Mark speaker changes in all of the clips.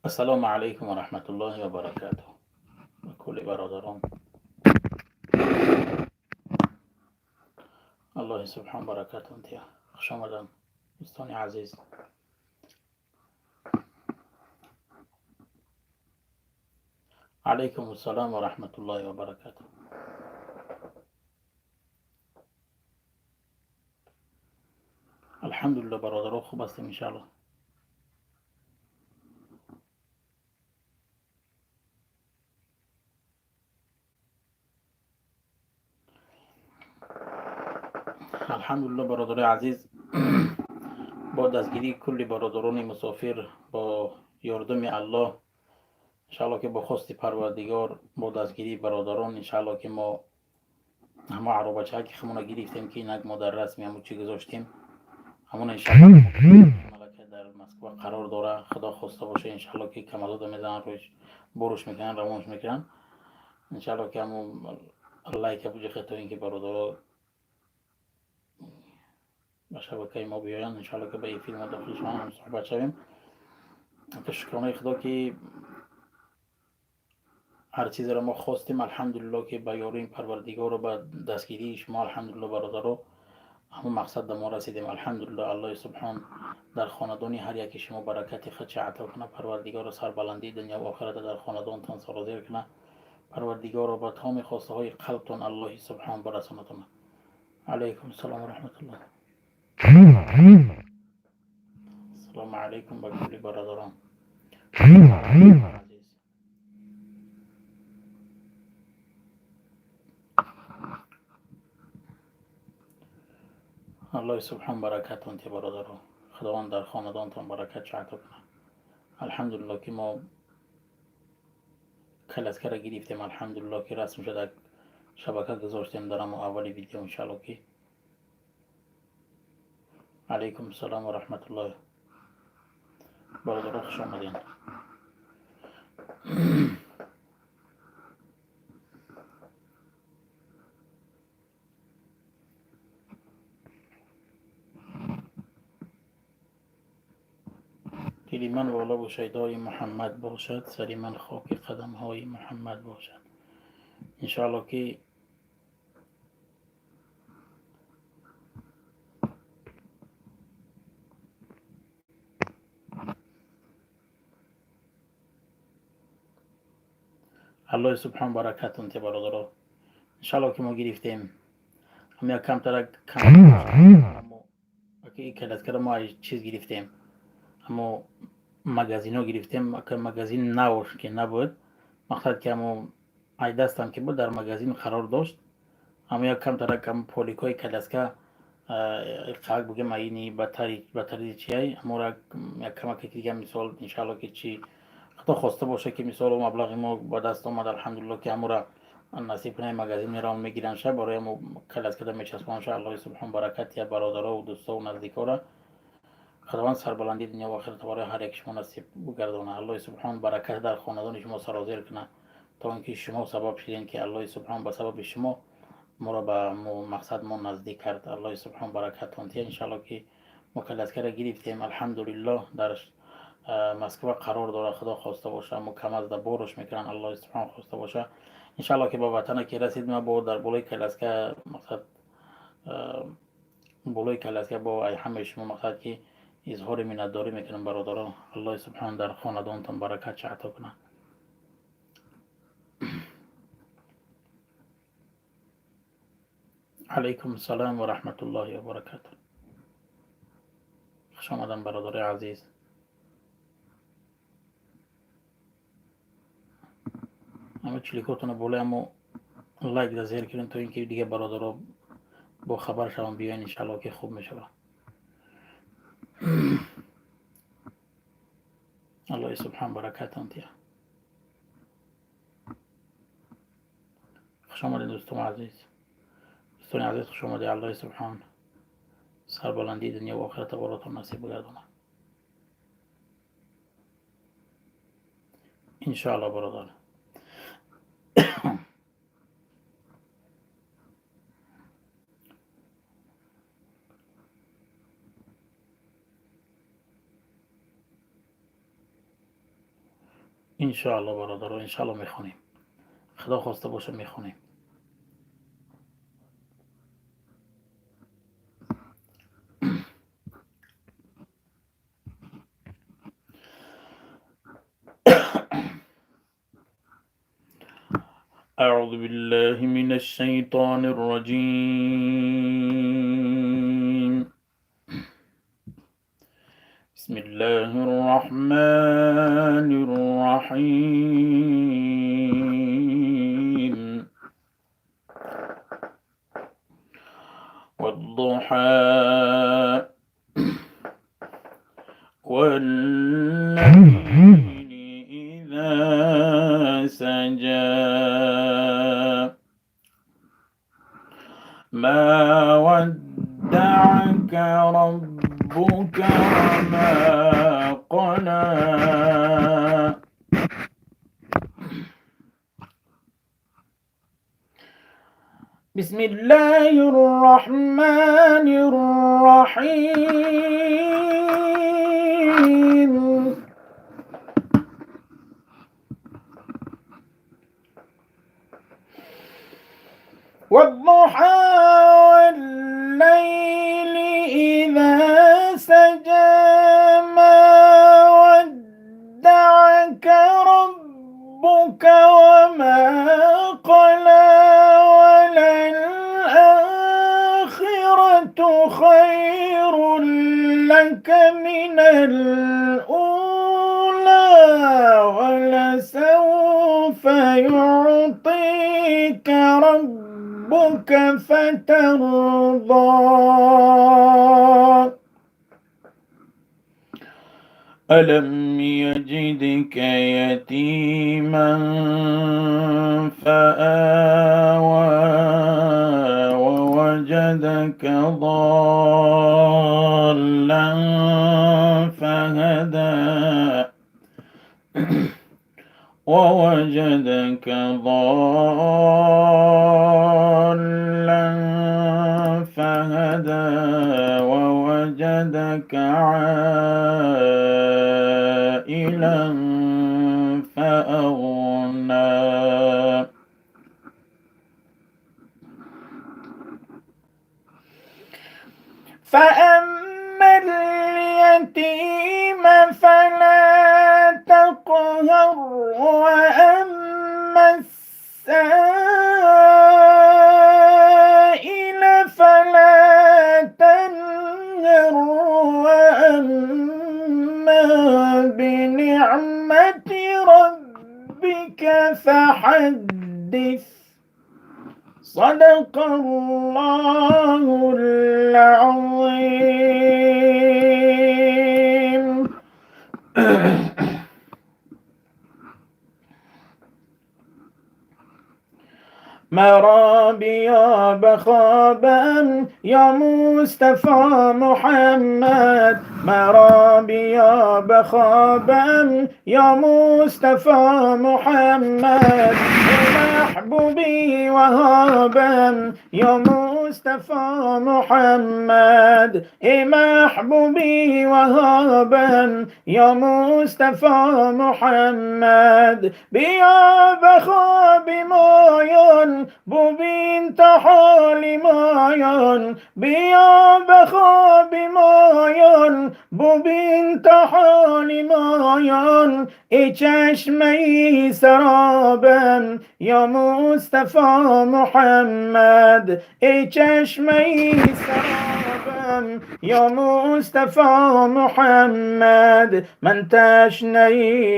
Speaker 1: السلام علیکم و رحمت الله و برکاته. کل برادران، الله سبحان برکاتون تیا. خوش آمدن دوستان عزیز. علیکم السلام و رحمت الله و برکاته. الحمدلله برادران خوب هستیم انشاءالله. الحمدلله برادر عزیز، با دستگیری کل برادران مسافر با یاردم الله انشاءالله که با خواست پروردگار با دستگیری برادران انشاءالله که ما همه عربچه ها که خمونه گرفتیم که اینک ما در رسمی همون چی گذاشتیم همون انشاءالله ملکه در مسکو قرار داره. خدا خواسته باشه انشاءالله که کمالات میزنن روش بروش میکنن روانش میکنن انشاءالله که همون الله که بوجه خطا این که برادرها به شبکه ما بیاین انشاءالله که به این فیلم داخل شما هم صحبت شویم. شکرانه خدا که هر چیز را ما خواستیم الحمدلله که به یاری پروردگار و به دستگیری شما الحمدلله برادرها همون مقصد ما رسیدیم الحمدلله. الله سبحان در خاندانی هر یکی شما برکت خدش عطا کنه. پروردگار سربلندی دنیا و آخرت در خاندانتان سرازیر کنه. پروردگار با تمام خواسته های قلبتان الله سبحان برسانتون. علیکم السلام و رحمت الله. السلام علیکم به کل برادران عزیز. الله سبحان برکتون تی برادران. خداوند در خاندانتان برکت عطا کنه. الحمدلله که ما کلسکه را گرفتیم الحمدلله که رسم شده شبکه گذاشتیم دارم اولی ویدیو انشاءالله که علیکم السلام و رحمت الله برادران خوش آمدین. دل من والا و شیدای محمد باشد، سر من خاک قدم های محمد باشد انشاءالله که الله سبحان برکتون تی برادران. انشاءالله که ما گرفتیم همه کم ترک کم اما این کلت کرده ما چیز گرفتیم اما مگزین ها گرفتیم که مگزین نوش که نبود مقصد که همو ای دستم که بود در مگزین قرار داشت اما یک کم ترک کم پولیکای کلسکه قاق بگم اینی بطری چیه اما را یک کمک دیگه مثال انشاءالله که چی خدا خواسته باشه که مثال مبلغ ما با دست آمد الحمدلله که امو را نصیب کنه مگزین میرام میگیرن شه برای ما کلسکه میچسبان شه. الله سبحان برکت یا برادرها و دوستا و نزدیکا را خداوند سربلندی دنیا و آخرت برای هر یک شما نصیب بگردونه. الله سبحان برکت در خاندان شما سرازیر کنه تا اینکه شما سبب شدین که الله سبحان به سبب شما ما را به مقصد ما نزدیک کرد. الله سبحان برکتون تی انشاءالله که مکلسکه را گرفتیم الحمدلله در مسکو قرار داره. خدا خواسته باشه مکم از بارش میکنن الله سبحان خواسته باشه انشاءالله که با وطن که رسید ما با در بالای کلسکه مقصد بالای کلسکه با همه شما مقصد که اظهار منتداری میکنم برادران. الله سبحان در خاندانتان برکت عطا کنه. علیکم السلام و رحمت الله و برکاته. خوش آمدن برادر عزیز. همه چلیکاتون بوله اما لایک در زیر کنین تا اینکه دیگه برادرها با خبر شوم بیاین انشاءالله که خوب میشه. الله سبحان برکتون تیا. خوش آمدین دوستان عزیز. دوستان عزیز خوش آمدین. الله سبحان سربلندی دنیا و آخرت براتون نصیب بگردونه انشاءالله برادر. انشاءالله برادر، انشاءالله میخونیم. خدا خواسته باشه میخونیم. أعوذ بالله من الشيطان الرجيم. بسم الله الرحمن الرحيم. والضحى والليل إذا سجى ما ودعك ربك وما قلى بسم الله الرحمن الرحيم. والضحى والليل إذا سجى ما ودعك ربك وما قلى وللآخرة خير لك من الأولى ولسوف يعطيك ربك فترضى. ألم يجدك يتيما فآوى ووجدك ضالا فهدى ووجدك ضالا فهدى ووجدك عائلا فأغنى. فأما اليتيم فلا تقهر وأما السائل فلا تنهر وأما بنعمة ربك فحدث. صدق الله العظيم. مرابي يا بخابا يا مصطفى محمد مرابي يا بخابا يا مصطفى محمد محبوبي وهابا يا مصطفى محمد محبوبي وهابا يا مصطفى محمد بيا بخاب مايان بوبين تحالي مايان بيا بخاب مايان بوبين تحالي مايان ای چشمه سرابم یا مصطفى محمد ای چشمه سرابم یا مصطفى محمد من تشنه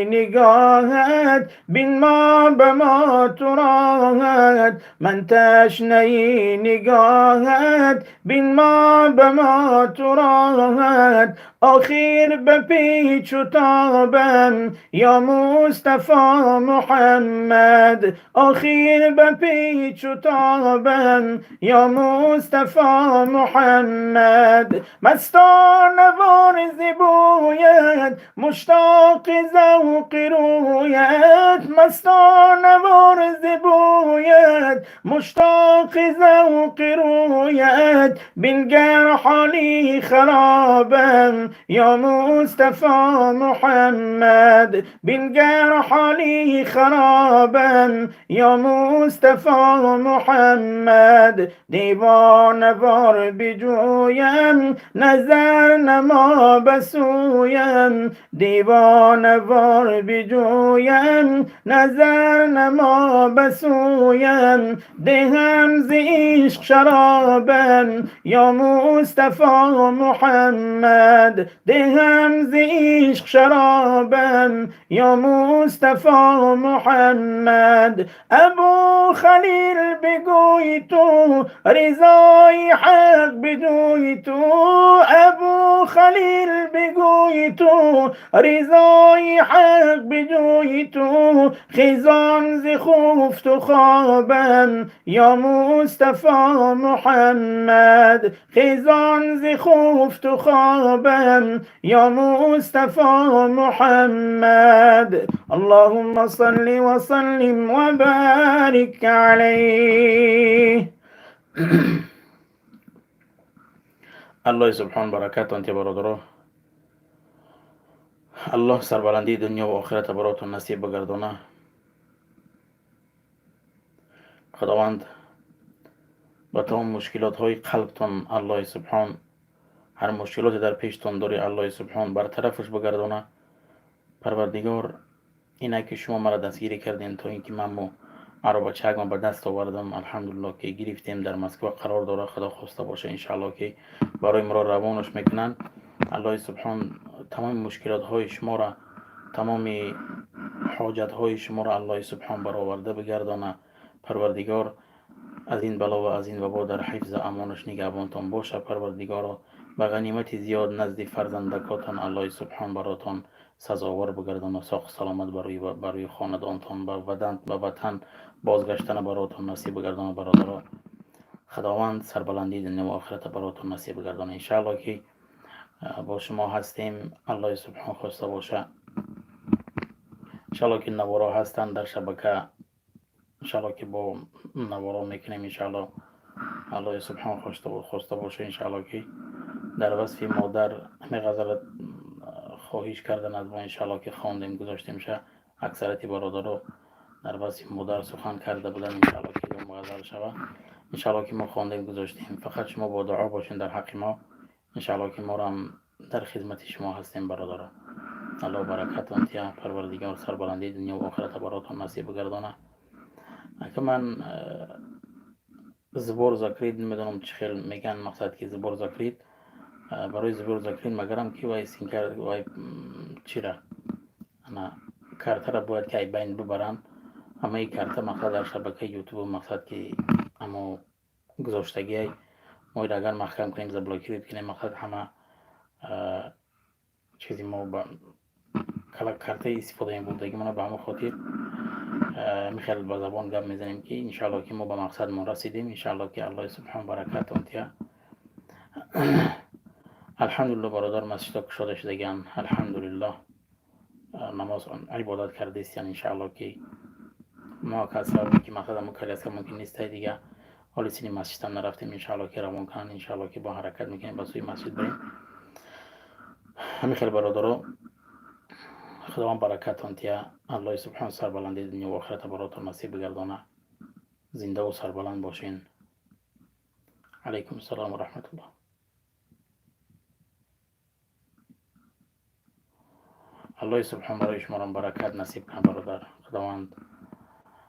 Speaker 1: نگاهت بین ما به ما تو راهت من تشنه نگاهت بین ما به ما تو راهت آخر به پیچ و تابم یا مصطفى محمد آخر به پیچ و تابم یا مصطفى محمد محمد مستان وارز بوید مشتاق ذوق رویت مستان وارز بوید مشتاق ذوق رویت بنگر حالی خرابم یا مصطفی محمد بنگر حالی خرابم یا مصطفی محمد دیوانه وار بجویم نظر نما بسویم دیوانه وار بجویم نظر نما بسویم دهم ز عشق شرابم یا مصطفی محمد دهم ز عشق شرابم یا مصطفی محمد ابو خلیل بگوی تو رضای حق بدوی تو ابو خلیل بگوی تو رضای حق بدوی تو خیزان ز خفت و خوابم یا مصطفی محمد خیزان ز خفت و خوابم یا مصطفی محمد اللهم صل وسلم وبارك عليه الله سبحان برکت انت برادرها الله سربلندی دنیا و آخرت براتون نصیب بگردانه خداوند با تمام مشکلات های قلبتون الله سبحان هر مشکلاتی در پیشتون داری الله سبحان برطرفش بگردانه پروردگار اینه که شما مرا دستگیری کردین تا اینکه من مرا بچه‌ام به دست آوردم الحمدلله که گرفتیم در مسکو قرار داره خدا خواسته باشه انشالله که برای ما روانش میکنن الله سبحان تمام مشکلات های شما را تمام حاجت های شما را الله سبحان برآورده بگردانه پروردگار از این بلا و از این وبا در حفظ امانش نگهبانتان باشه پروردگار به غنیمت زیاد نزد فرزندکاتان الله سبحان براتان سزاوار بگردان و ساخت سلامت برای خاندانتان به وطن بازگشتن براتان نصیب بگردان برادران خداوند سربلندی دنیا و آخرت براتان نصیب بگردان انشاءالله که با شما هستیم الله سبحان خواسته باشه انشاءالله که نوارا هستن در شبکه انشاءالله که با نوارا میکنیم انشاءالله الله سبحان خواسته باشه انشاءالله که در وصف مادر همه غزل خواهش کردن از ما انشاءالله که خواندیم گذاشتیم شه اکثریت برادرها در وصف مادر سخن کرده بودن انشاءالله که دو غزل شوه انشاءالله که ما خواندیم گذاشتیم فقط شما با دعا باشین در حق ما انشاءالله که ما هم در خدمت شما هستیم برادرها الله برکت انتیا پروردگار سربلندی دنیا و آخرت براتون نصیب بگردانه که من زبور ذکرید نمیدونم چه خیلی میگن مقصد که زبور ذکرید برای زبور ذکرید مگرم که وای سینکر وای چی را انا کارت را باید که ای بین ببرن اما این کارت مقصد در شبکه یوتیوب مقصد که اما گذاشتگی ما اگر محکم کنیم زبلاکی کنیم مقصد همه چیزی ما با کلا کارت استفاده این بودگی ما به همه خاطر میخیل با زبان گپ میزنیم که انشاءالله که ما به مقصد ما رسیدیم انشاءالله که الله سبحان برکت انتیا الحمدلله برادر مسجد کشاده شدگان الحمدلله نماز عبادت کرده استیان انشاءالله که ما کسایی که مقصد ما کلی است که ممکن نیست دیگه حالی سینی مسجد هم نرفتیم انشاءالله که روان کنن انشاءالله که با حرکت میکنیم به سوی مسجد بریم همین خیلی برادرها خداوند برکت انتیا الله سبحان سربلندی دنیا و آخرت براتون نصیب بگردانه زنده و سربلند باشین علیکم السلام و رحمت الله الله سبحان برای شما را برکت نصیب کنه برادر خداوند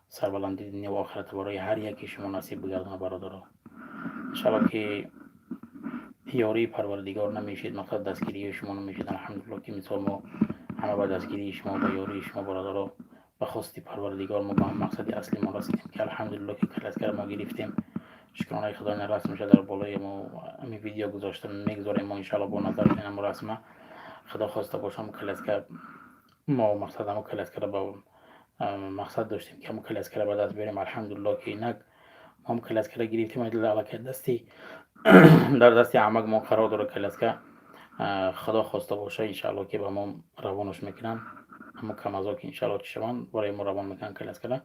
Speaker 1: سربلندی دنیا و آخرت برای هر یکی شما نصیب بگردانه برادر انشاءالله که یاری پروردگار نمیشید مقصد دستگیری شما نمیشید الحمدلله که مثال ما همه با دستگیری شما با یاری شما برادر به خواستی پروردگار ما به مقصد اصلی ما رسیدیم که الحمدلله که کلاسکر ما گرفتیم شکرانه خدا نرسم میشه در بالای ما همین ویدیو گذاشتم میگذاریم ما انشاءالله با نظر کنیم رسمه خدا خواسته باشم کلاسکر ما مقصد ما کلاسکر با مقصد داشتیم که ما کلاسکر به دست بریم الحمدلله که اینک ما هم کلاسکر گرفتیم علاقه دستی در دست احمق ما قرار داره که لسکه خدا خواسته باشه انشالله که به ما روانش میکنن، اما کم از که انشالله که شوان برای ما روان میکنن که لسکه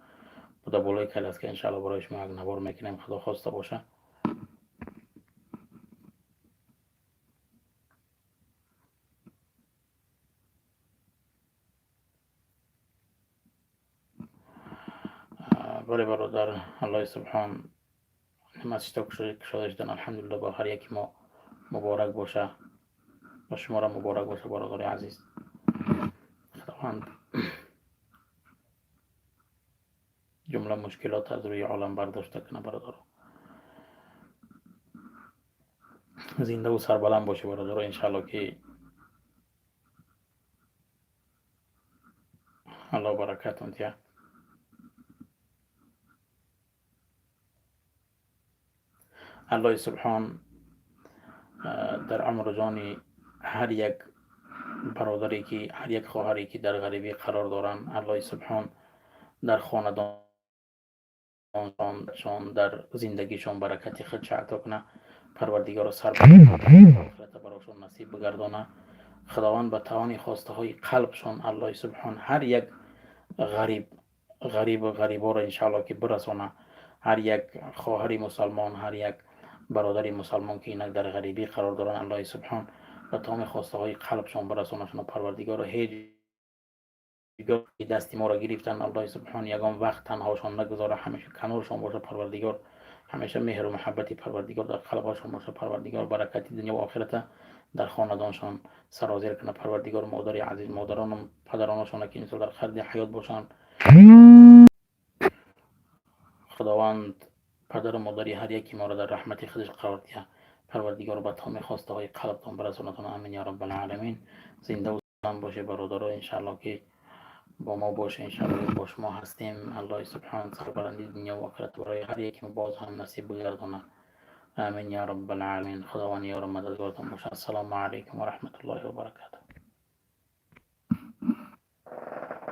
Speaker 1: بوده بالای که لسکه انشالله برایش ما یک نوار میکنیم خدا خواسته باشه. برای برادر الله سبحان نماز شده شدن الحمدلله با هر یکی ما مبارک باشه، و شما را مبارک باشه برادر عزیز. خداوند جمله مشکلات از روی عالم برداشته کنه برادر، زنده و سربلند باشه برادر انشالله که الله برکتون تیا. الله سبحان در عمر جان هر یک برادری که هر یک خواهری که در غریبی قرار دارن، الله سبحان در خاندانشان در زندگیشان برکتی خود عطا کنه، پروردگار سر براشون نصیب بگردانه. خداوند به توان خواسته های قلبشان الله سبحان هر یک غریب و غریبا را انشاءالله که برسانه. هر یک خواهر مسلمان، هر یک برادر مسلمان که اینک در غریبی قرار دارن الله سبحان و تمام خواسته های قلبشان برسانشون و پروردگار هیچ دستی ما را گرفتن الله سبحان یگان وقت تنهاشان نگذاره، همیشه کنارشان باشه پروردگار، همیشه مهر و محبت پروردگار در قلبشان باشه پروردگار، برکت دنیا و آخرت در خاندانشان سرازیر کنه پروردگار. مادر عزیز، مادران و پدرانشان که اینسا در خرد حیات باشن، خداوند پدر و مادری هر یکی ما را در رحمت خودش قرار ده پروردگار، با تمام خواسته های قلبتان برسانتون آمین یا رب العالمین. زنده و سلام باشه برادرها انشالله که با ما باشه، انشالله با شما هستیم. الله سبحانه سربلندی دنیا و آخرت برای هر یکی باز هم نصیب بگردانه آمین یا رب العالمین. خداوند یار و مددگارتان باشه. السلام علیکم و رحمت الله و برکاته.